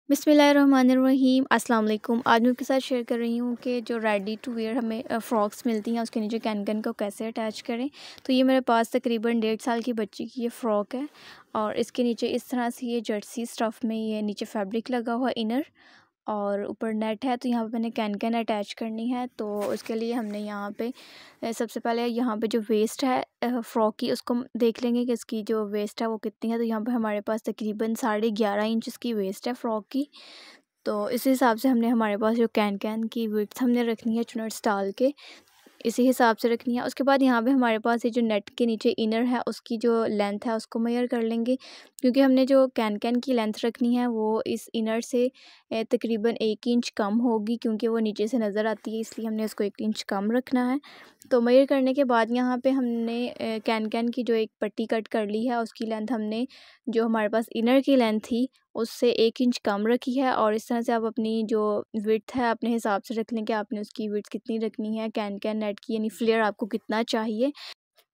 बिस्मिल्लाहिर्रहमानिर्रहीम अस्सलाम वालेकुम। आज मैं आपके साथ शेयर कर रही हूँ कि जो रेडी टू वेयर हमें फ़्रॉक्स मिलती हैं उसके नीचे कैन को कैसे अटैच करें। तो ये मेरे पास तकरीबन 1.5 साल की बच्ची की ये फ़्रॉक है और इसके नीचे इस तरह से ये जर्सी स्टफ़ में ये नीचे फैब्रिक लगा हुआ इनर और ऊपर नेट है। तो यहाँ पे मैंने कैन अटैच करनी है। तो उसके लिए हमने यहाँ पे सबसे पहले यहाँ पे जो वेस्ट है फ़्रॉक की उसको देख लेंगे कि इसकी जो वेस्ट है वो कितनी है। तो यहाँ पे हमारे पास तकरीबन 11.5 इंच की वेस्ट है फ़्रॉक की। तो इस हिसाब से हमने हमारे पास जो कैन की विड्थ हमने रखनी है चुनट्स डाल के इसी हिसाब से रखनी है। उसके बाद यहाँ पे हमारे पास ये जो नेट के नीचे इनर है उसकी जो लेंथ है उसको मेज़र कर लेंगे, क्योंकि हमने जो कैन की लेंथ रखनी है वो इस इनर से तकरीबन 1 इंच कम होगी, क्योंकि वो नीचे से नज़र आती है, इसलिए हमने उसको 1 इंच कम रखना है। तो मेज़र करने के बाद यहाँ पे हमने कैन की जो एक पट्टी कट कर ली है उसकी लेंथ हमने जो हमारे पास इनर की लेंथ थी उससे 1 इंच कम रखी है। और इस तरह से आप अपनी जो विड्थ है अपने हिसाब से रख लें कि आपने उसकी विड्थ कितनी रखनी है कैन नेट की, यानी फ्लेयर आपको कितना चाहिए।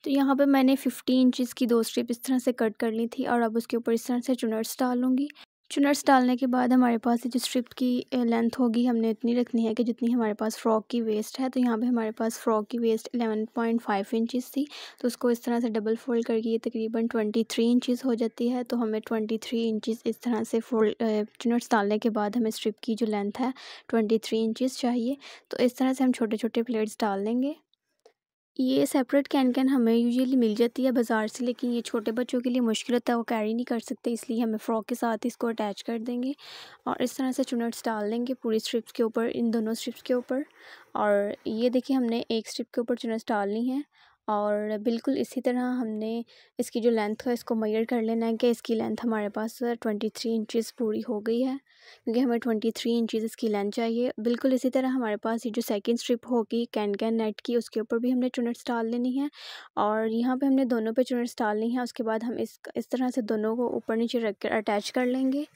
तो यहाँ पे मैंने 50 इंचज़ की 2 स्ट्रिप इस तरह से कट कर ली थी और अब उसके ऊपर इस तरह से चुनट्स डाल लूँगी। चुनट्स डालने के बाद हमारे पास ये जो स्ट्रिप की लेंथ होगी हमने इतनी रखनी है कि जितनी हमारे पास फ़्रॉक की वेस्ट है। तो यहाँ पे हमारे पास फ़्रॉक की वेस्ट 11.5 इंचज़ थी, तो उसको इस तरह से डबल फ़ोल्ड करके ये तकरीबन 23 इंचज़ हो जाती है। तो हमें 23 इंचज़ इस तरह से चुनट्स डालने के बाद हमें स्ट्रिप की जो लेंथ है 23 इंचज़ चाहिए। तो इस तरह से हम छोटे छोटे प्लेट्स डाल लेंगे। ये सेपरेट कैन हमें यूजुअली मिल जाती है बाज़ार से, लेकिन ये छोटे बच्चों के लिए मुश्किल होता है, वो कैरी नहीं कर सकते, इसलिए हमें फ़्रॉक के साथ इसको अटैच कर देंगे और इस तरह से चुनट्स डाल देंगे पूरी स्ट्रिप्स के ऊपर, इन दोनों स्ट्रिप्स के ऊपर। और ये देखिए हमने एक स्ट्रिप के ऊपर चुनट्स डालनी है और बिल्कुल इसी तरह हमने इसकी जो लेंथ है इसको मेज़र कर लेना है कि इसकी लेंथ हमारे पास 23 इंचज़ पूरी हो गई है, क्योंकि हमें 23 इंचज़ इसकी लेंथ चाहिए। बिल्कुल इसी तरह हमारे पास ये जो सेकंड स्ट्रिप होगी कैन नेट की उसके ऊपर भी हमने चुनट्स डाल लेनी है और यहाँ पे हमने दोनों पे चुनट्स डालनी है। उसके बाद हम इस तरह से दोनों को ऊपर नीचे रख कर अटैच कर लेंगे।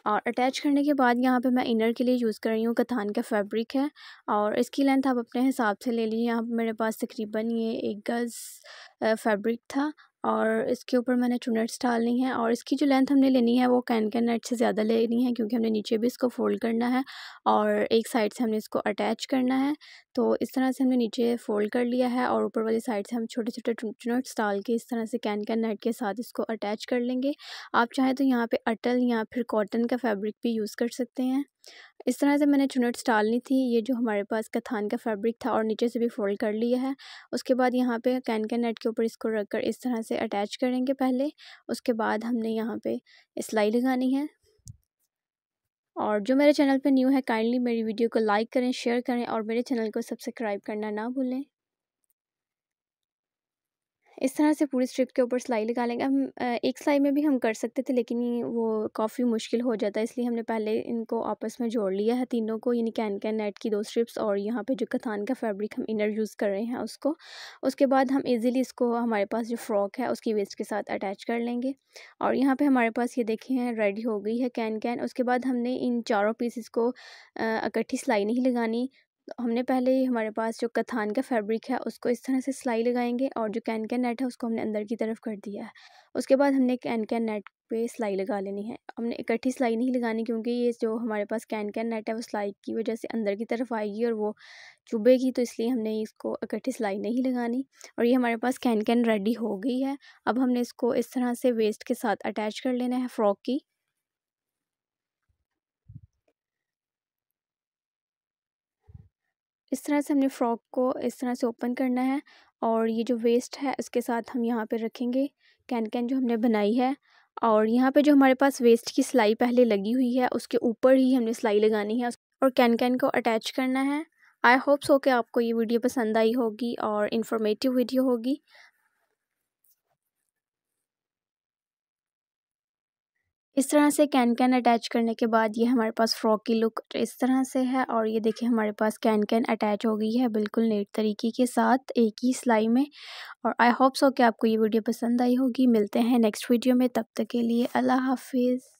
और अटैच करने के बाद यहाँ पे मैं इनर के लिए यूज़ कर रही हूँ कथान का फैब्रिक है और इसकी लेंथ आप अपने हिसाब से ले लीजिए। यहाँ पे मेरे पास तकरीबन ये 1 गज़ फैब्रिक था और इसके ऊपर मैंने चुनट्स डालनी है और इसकी जो लेंथ हमने लेनी है वो कैन नेट से ज़्यादा लेनी है, क्योंकि हमने नीचे भी इसको फ़ोल्ड करना है और एक साइड से हमने इसको अटैच करना है। तो इस तरह से हमने नीचे फ़ोल्ड कर लिया है और ऊपर वाली साइड से हम छोटे छोटे चुनट्स डाल के इस तरह से कैन नेट के साथ इसको अटैच कर लेंगे। आप चाहें तो यहाँ पे अटल या फिर कॉटन का फैब्रिक भी यूज़ कर सकते हैं। इस तरह से मैंने चुनट्स डालनी थी, ये जो हमारे पास कथान का फैब्रिक था और नीचे से भी फ़ोल्ड कर लिया है। उसके बाद यहाँ पे कैन नेट के ऊपर इसको रख कर इस तरह से अटैच करेंगे पहले। उसके बाद हमने यहाँ पे सिलाई लगानी है। और जो मेरे चैनल पे न्यू है काइंडली मेरी वीडियो को लाइक करें, शेयर करें और मेरे चैनल को सब्सक्राइब करना ना भूलें। इस तरह से पूरी स्ट्रिप के ऊपर सिलाई लगा लेंगे। हम एक सिलाई में भी हम कर सकते थे, लेकिन ये वो काफ़ी मुश्किल हो जाता है, इसलिए हमने पहले इनको आपस में जोड़ लिया है तीनों को, यानी कैन नेट की 2 स्ट्रिप्स और यहाँ पे जो कथान का फैब्रिक हम इनर यूज़ कर रहे हैं उसको। उसके बाद हम इजीली इसको हमारे पास जो फ़्रॉक है उसकी वेस्ट के साथ अटैच कर लेंगे। और यहाँ पे हमारे पास ये देखें हैं रेडी हो गई है कैन। उसके बाद हमने इन चारों पीसेस को इकट्ठी सिलाई नहीं लगानी। तो हमने पहले ही हमारे पास जो कथान का फैब्रिक है उसको इस तरह से सिलाई लगाएंगे और जो कैन नेट है उसको हमने अंदर की तरफ कर दिया है। उसके बाद हमने कैन नेट पे सिलाई लगा लेनी है। हमने इकट्ठी सिलाई नहीं लगानी, क्योंकि ये जो हमारे पास कैन नेट है वो सिलाई की वजह से अंदर की तरफ आएगी और वो चुभेगी, तो इसलिए हमने इसको इकट्ठी सिलाई नहीं लगानी। और ये हमारे पास कैन रेडी हो गई है। अब हमने इसको इस तरह से वेस्ट के साथ अटैच कर लेना है फ़्रॉक की। इस तरह से हमने फ़्रॉक को इस तरह से ओपन करना है और ये जो वेस्ट है इसके साथ हम यहाँ पे रखेंगे कैन जो हमने बनाई है। और यहाँ पे जो हमारे पास वेस्ट की सिलाई पहले लगी हुई है उसके ऊपर ही हमने सिलाई लगानी है और कैन को अटैच करना है। आई होप सो कि आपको ये वीडियो पसंद आई होगी और इन्फॉर्मेटिव वीडियो होगी। इस तरह से कैन अटैच करने के बाद ये हमारे पास फ़्रॉक की लुक इस तरह से है और ये देखिए हमारे पास कैन अटैच हो गई है बिल्कुल नीट तरीके के साथ एक ही सिलाई में। और आई होप सो कि आपको ये वीडियो पसंद आई होगी। मिलते हैं नेक्स्ट वीडियो में, तब तक के लिए अल्लाह हाफिज़।